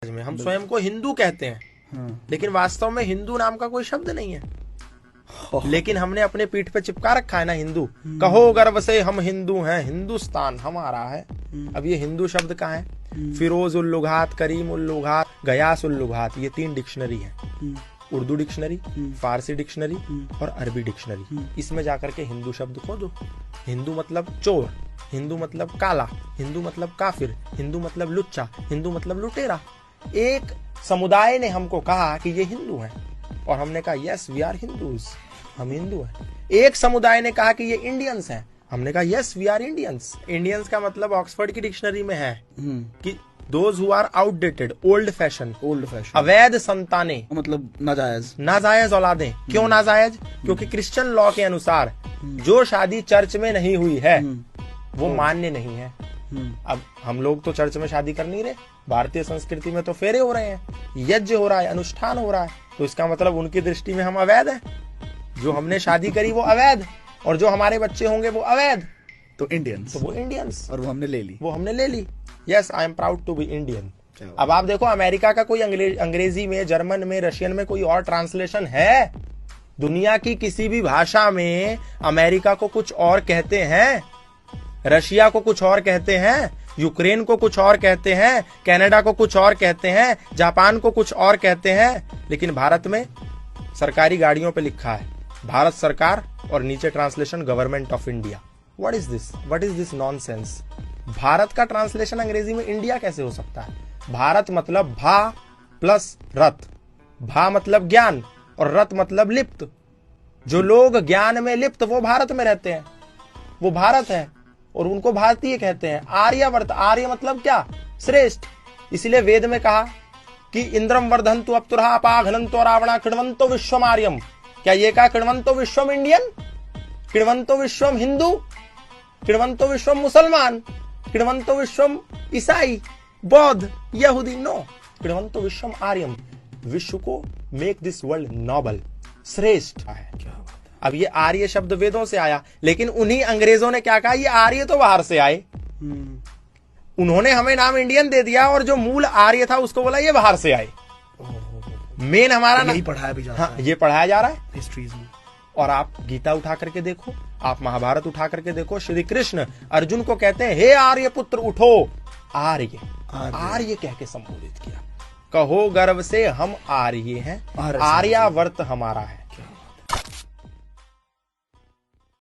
में हम स्वयं को हिंदू कहते हैं, लेकिन वास्तव में हिंदू नाम का कोई शब्द नहीं है, लेकिन हमने अपने पीठ पे चिपका रखा है ना हिंदू। कहो गर्व से हम हिंदू हैं, हिंदुस्तान हमारा है। अब ये हिंदू शब्द कहाँ है? फिरोज उल लुगात, करीम उल लुगात, गयास उल लुगात, ये 3 डिक्शनरी है, उर्दू डिक्शनरी, फारसी डिक्शनरी और अरबी डिक्शनरी। इसमें जाकर के हिंदू शब्द खोजो। हिंदू मतलब चोर, हिंदू मतलब काला, हिंदू मतलब काफिर, हिंदू मतलब लुच्चा, हिंदू मतलब लुटेरा। एक समुदाय ने हमको कहा कि ये हिंदू हैं और हमने कहा यस वी आर हिंदूज, हम हिंदू हैं। एक समुदाय ने कहा कि ये इंडियंस हैं, हमने कहा yes we are Indians. Indians का मतलब ऑक्सफोर्ड की डिक्शनरी में है कि those who are outdated, old fashion, अवैध संतानें, मतलब नाजायज औलादें। क्यों नाजायज? क्योंकि क्रिश्चियन लॉ के अनुसार जो शादी चर्च में नहीं हुई है वो मान्य नहीं है। अब हम लोग तो चर्च में शादी कर नहीं रहे, भारतीय संस्कृति में तो फेरे हो रहे हैं, यज्ञ हो रहा है, अनुष्ठान हो रहा है, तो इसका मतलब उनकी दृष्टि में हम अवैध हैं। जो हमने शादी करी वो अवैध, और जो हमारे बच्चे होंगे वो अवैध, तो इंडियंस, तो वो इंडियंस, और वो हमने ले ली। Yes I am proud to be Indian. अब आप देखो अमेरिका का कोई अंग्रेजी में, जर्मन में, रशियन में कोई और ट्रांसलेशन है? दुनिया की किसी भी भाषा में अमेरिका को कुछ और कहते हैं, रशिया को कुछ और कहते हैं, यूक्रेन को कुछ और कहते हैं, कनाडा को कुछ और कहते हैं, जापान को कुछ और कहते हैं, लेकिन भारत में सरकारी गाड़ियों पे लिखा है भारत सरकार और नीचे translation government of India. What is this? What is this nonsense? Bharat का ट्रांसलेशन अंग्रेजी में इंडिया कैसे हो सकता है? भारत मतलब भा प्लस रथ, भा मतलब ज्ञान और रथ मतलब लिप्त। जो लोग ज्ञान में लिप्त वो भारत में रहते हैं, वो भारत है और उनको भारतीय कहते हैं। आर्यवर्त, आर्य मतलब क्या? श्रेष्ठ। इसलिए वेद में कहा कि इंद्रम वर्धंतु अप्तुरहा अपाघनंतो रावणा कृण्वन्तो विश्वम आर्यम। क्या ये कहा कृण्वन्तो विश्वम इंडियन, कृण्वन्तो विश्वम हिंदू, कृण्वन्तो विश्वम मुसलमान, कृण्वन्तो विश्वम ईसाई, बौद्ध, यहूदी? नो, कृण्वन्तो विश्वम आर्यम। विश्व को मेक दिस वर्ल्ड नोबल, श्रेष्ठ है। अब ये आर्य शब्द वेदों से आया, लेकिन उन्हीं अंग्रेजों ने क्या कहा? ये आर्य तो बाहर से आए। उन्होंने हमें नाम इंडियन दे दिया और जो मूल आर्य था उसको बोला ये बाहर से आए। मेन हमारा यही पढ़ाया भी जाता है। ये पढ़ाया जा रहा है हिस्ट्रीज में। और आप गीता उठा करके देखो, आप महाभारत उठा करके देखो, श्री कृष्ण अर्जुन को कहते हैं हे आर्य पुत्र उठो। आर्य, आर्य कह के संबोधित किया। कहो गर्व से हम आर्य हैं, आर्यावर्त हमारा है।